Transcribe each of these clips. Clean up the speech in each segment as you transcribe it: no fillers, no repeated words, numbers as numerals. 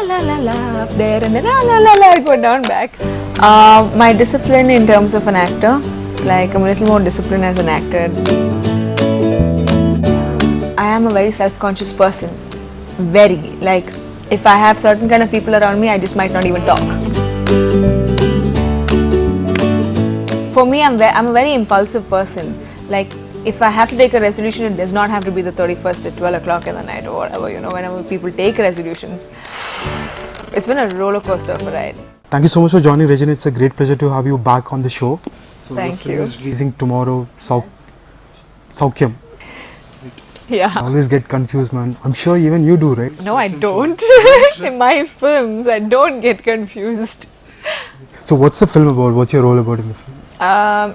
la la la up there and then la la la la I go down back. My discipline in terms of an actor, like I'm a little more disciplined as an actor. I am a very self-conscious person, very, like if I have certain kind of people around me, I just might not even talk. For me, I'm a very impulsive person. Like if I have to take a resolution, it does not have to be the 31st at 12 o'clock in the night or whatever, you know, whenever people take resolutions. It's been a roller coaster of a ride. Thank you so much for joining, Regina. It's a great pleasure to have you back on the show. So Thank the film you. is releasing tomorrow, Soukhyam. Yeah. I always get confused, man. I'm sure even you do, right? No, I don't. In my films, I don't get confused. So what's the film about? What's your role about in the film?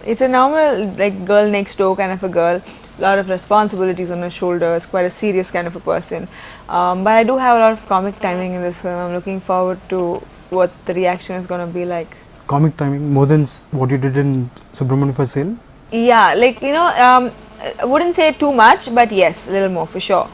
It's a normal, like, girl next door kind of a girl. A lot of responsibilities on her shoulders, quite a serious kind of a person. But I do have a lot of comic timing in this film. I'm looking forward to what the reaction is going to be like. Comic timing? More than what you did in Subramaniam for Sale? Yeah, like, you know, I wouldn't say too much, but yes, a little more for sure.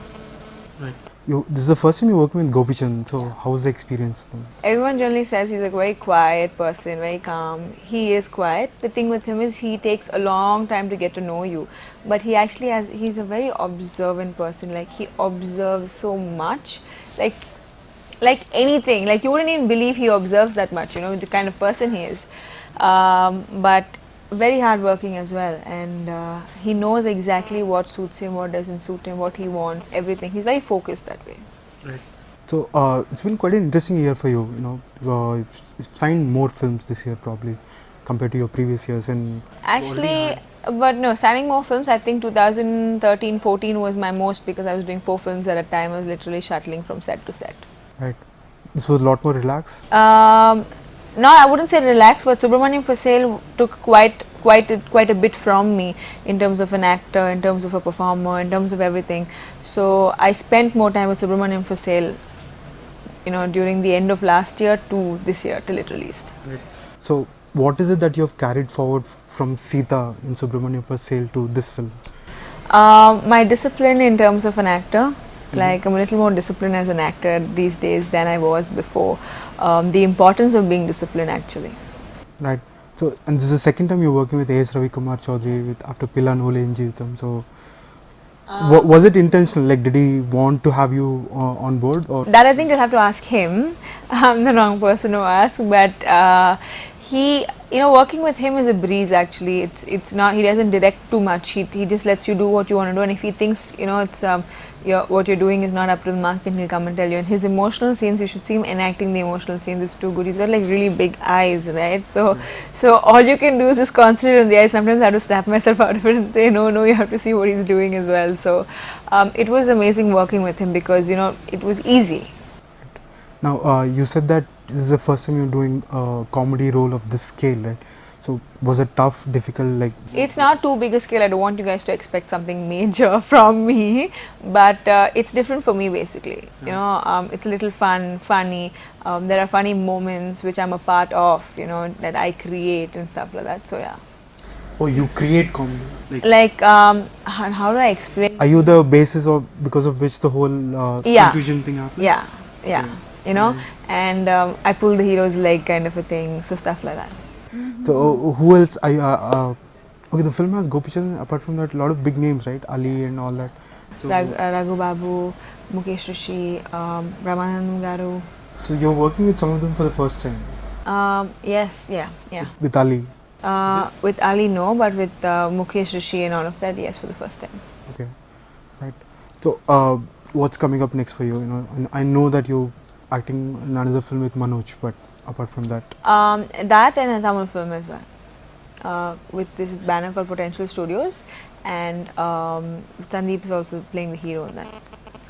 Right. This is the first time you're working with Gopichan, so how's the experience with him? Everyone generally says he's a very quiet person, very calm. He is quiet. The thing with him is he takes a long time to get to know you. But he actually he's a very observant person. Like he observes so much. Like anything. Like you wouldn't even believe he observes that much, you know, the kind of person he is. But very hardworking as well, and he knows exactly what suits him, what doesn't suit him, what he wants, everything. He's very focused that way. Right. So it's been quite an interesting year for you. You know, you've signed more films this year probably compared to your previous years. And actually, but no, signing more films. I think 2013-14 was my most because I was doing 4 films at a time. I was literally shuttling from set to set. Right. This was a lot more relaxed. No, I wouldn't say relaxed, but Subramaniam for Sale took quite a bit from me in terms of an actor, in terms of a performer, in terms of everything. So I spent more time with Subramaniam for Sale, you know, during the end of last year to this year till it released. Right. So what is it that you have carried forward from Sita in Subramaniam for Sale to this film? My discipline in terms of an actor. Like I'm a little more disciplined as an actor these days than I was before. The importance of being disciplined actually. Right. So, and this is the second time you're working with A.S. Ravi Kumar Chaudhary with after Pilla Nole in Jeevitam. So, was it intentional? Like, did he want to have you on board? Or that I think you'll have to ask him. I'm the wrong person to ask, but he, you know, working with him is a breeze actually. It's not, he doesn't direct too much. He just lets you do what you want to do, and if he thinks, you know, it's what you're doing is not up to the mark, then he'll come and tell you. And his emotional scenes, you should see him enacting the emotional scenes. It's too good. He's got like really big eyes, right? So all you can do is just concentrate on the eyes. Sometimes I have to snap myself out of it and say, no, you have to see what he's doing as well. So it was amazing working with him because, you know, it was easy. Now, you said that this is the first time you're doing a comedy role of this scale, right? So, was it tough, difficult? Like, it's not too big a scale. I don't want you guys to expect something major from me, but it's different for me basically. You know, it's a little funny. There are funny moments which I'm a part of, you know, that I create and stuff like that. So yeah. Oh, you create comedy? Like how do I explain? Are you the basis of because of which the whole confusion thing happened? Yeah. You know, and I pull the hero's leg kind of a thing. So stuff like that. So who else are you, okay, the film has Gopichan, apart from that a lot of big names, right? Ali and all that. So Raghu Babu, Mukesh Rishi, Ramanand Garu. So you're working with some of them for the first time? Yes, yeah. With Ali? With Ali no, but with Mukesh Rishi and all of that, yes, for the first time. Okay, right. So what's coming up next for you? You know, and I know that you're acting in another film with Manoj, but apart from that? That and a Tamil film as well, with this banner called Potential Studios, and Sandeep is also playing the hero in that.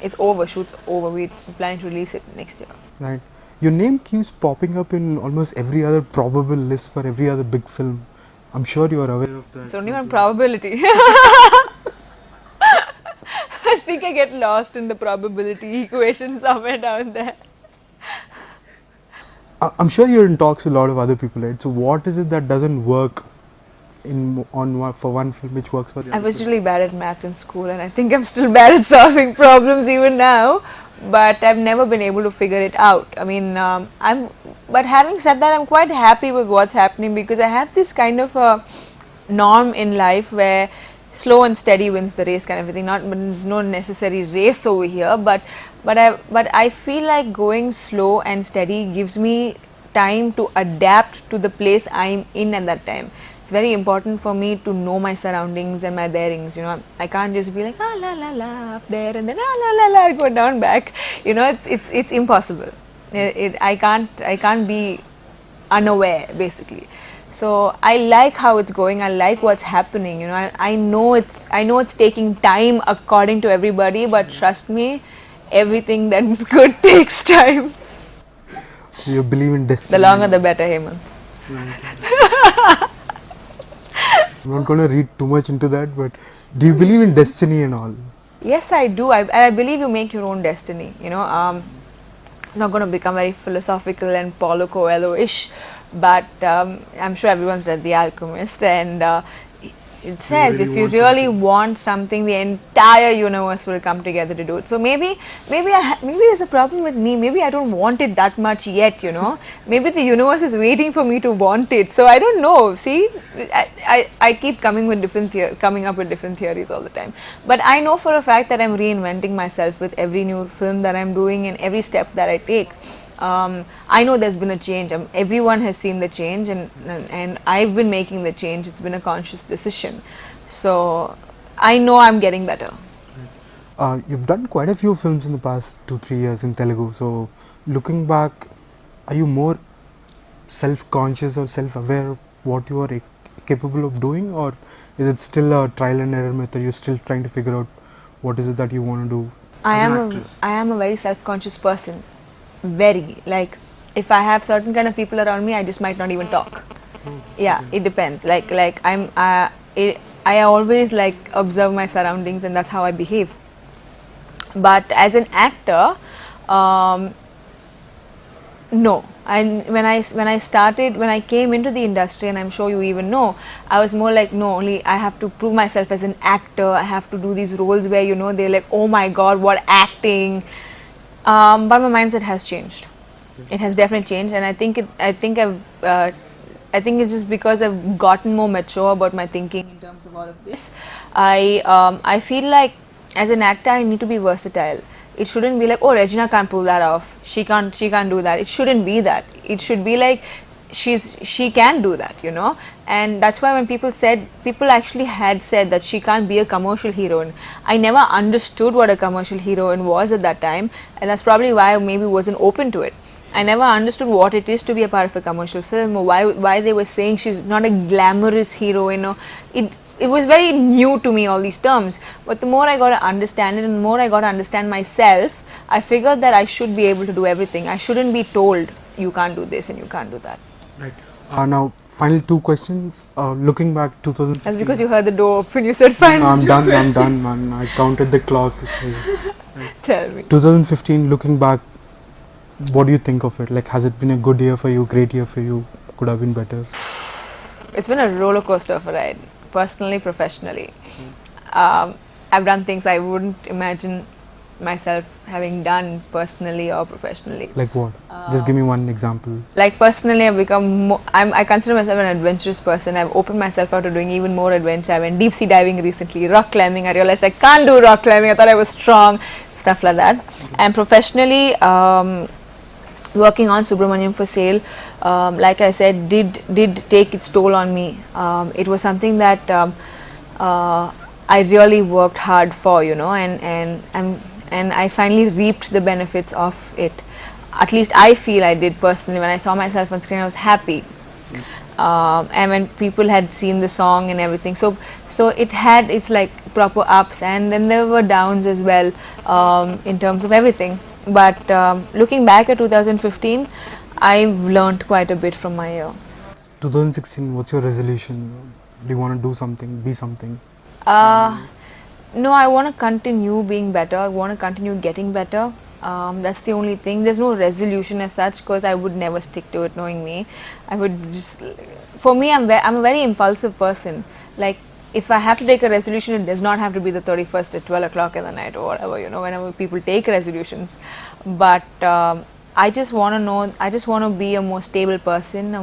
It's over, shoot's over, we're planning to release it next year. Right. Your name keeps popping up in almost every other probable list for every other big film. I'm sure you are aware of that. It's only one probability. I think I get lost in the probability equation somewhere down there. I'm sure you're in talks with a lot of other people, right? So what is it that doesn't work for one film which works for the other? I was really bad at math in school, and I think I'm still bad at solving problems even now. but I've never been able to figure it out. I mean, but having said that, I'm quite happy with what's happening because I have this kind of a norm in life where slow and steady wins the race kind of thing. Not, but there's no necessary race over here, but I feel like going slow and steady gives me time to adapt to the place I'm in at that time. It's very important for me to know my surroundings and my bearings. You know, I can't just be like la la la up there and then la la la go down back. You know, it's impossible. I can't be unaware basically. So I like how it's going. I like what's happening. You know, I know it's taking time according to everybody, but trust me, everything that's good takes time. You believe in destiny. The longer the better, Hemant. I'm not going to read too much into that, but do you believe in destiny and all? Yes, I do. I believe you make your own destiny. You know, I'm not going to become very philosophical and Paulo Coelho-ish, but I'm sure everyone's read The Alchemist, and it says if you really want something, the entire universe will come together to do it. So maybe there's a problem with me. Maybe I don't want it that much yet. You know, maybe the universe is waiting for me to want it. So I don't know. See, I keep coming up with different theories all the time. But I know for a fact that I'm reinventing myself with every new film that I'm doing and every step that I take. I know there's been a change. Everyone has seen the change, and I've been making the change. It's been a conscious decision. So I know I'm getting better. You've done quite a few films in the past 2-3 years in Telugu. So looking back, are you more self-conscious or self-aware of what you are capable of doing, or is it still a trial and error method? You're still trying to figure out what is it that you want to do as an actress? I am a very self-conscious person. Very, like, if I have certain kind of people around me, I just might not even talk. Yeah, it depends. Like I always like observe my surroundings, and that's how I behave. But as an actor, no. And when I came into the industry, and I'm sure you even know, I was more like, no, only I have to prove myself as an actor. I have to do these roles where, you know, they're like, oh my god, what acting. But my mindset has changed. It has definitely changed, and I think it's just because I've gotten more mature about my thinking in terms of all of this. I feel like as an actor, I need to be versatile. It shouldn't be like, oh, Regina can't pull that off. She can't do that. It shouldn't be that. It should be like, she can do that, you know. And that's why when people actually had said that she can't be a commercial heroine, I never understood what a commercial heroine was at that time, and that's probably why I maybe wasn't open to it. I never understood what it is to be a part of a commercial film, or why they were saying she's not a glamorous heroine. Or it was very new to me, all these terms. But the more I got to understand it, and the more I got to understand myself, I figured that I should be able to do everything. I shouldn't be told you can't do this and you can't do that. Right. Now, final 2 questions. Looking back 2015. That's because you heard the door open. You said final. I'm done, man. I counted the clock. Tell me. 2015. Looking back, what do you think of it? Like, has it been a good year for you? Great year for you? Could have been better. It's been a roller coaster of a ride, personally, professionally. I've done things I wouldn't imagine myself having done personally or professionally. Like what? Just give me one example. Like personally, I've become I consider myself an adventurous person. I've opened myself out to doing even more adventure. I went deep sea diving recently, rock climbing. I realized I can't do rock climbing. I thought I was strong, stuff like that. And professionally, working on Subramaniam for Sale, like I said, did take its toll on me. It was something that I really worked hard for, you know, and I finally reaped the benefits of it. At least I feel I did personally. When I saw myself on screen, I was happy. And when people had seen the song and everything, so it had its like proper ups, and then there were downs as well, in terms of everything. But looking back at 2015, I've learnt quite a bit from my year. 2016, what's your resolution? Do you want to do something, be something? No, I want to continue being better. I want to continue getting better. That's the only thing. There's no resolution as such, because I would never stick to it, knowing me. I would just, for me, I'm a very impulsive person. Like, if I have to take a resolution, it does not have to be the 31st at 12 o'clock in the night or whatever, whenever people take resolutions. But I just want to know, I just want to be a more stable person,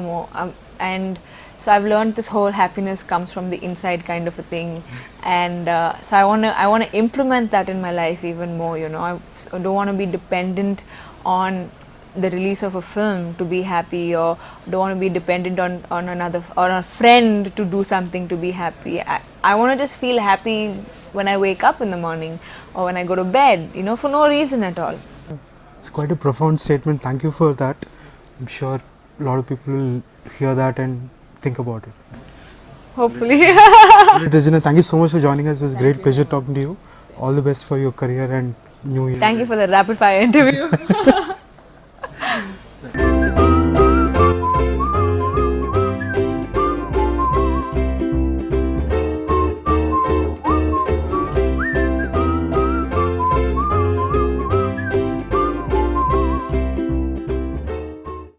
and so I've learned this whole happiness comes from the inside kind of a thing. And so I want to implement that in my life even more, I don't want to be dependent on the release of a film to be happy, or don't want to be dependent on a friend to do something to be happy. I want to just feel happy when I wake up in the morning or when I go to bed, for no reason at all. It's quite a profound statement. Thank you for that. I'm sure a lot of people will hear that and think about it. Hopefully. Regina, thank you so much for joining us. It was a great pleasure talking to you. All the best for your career and new year. Thank you for the rapid fire interview.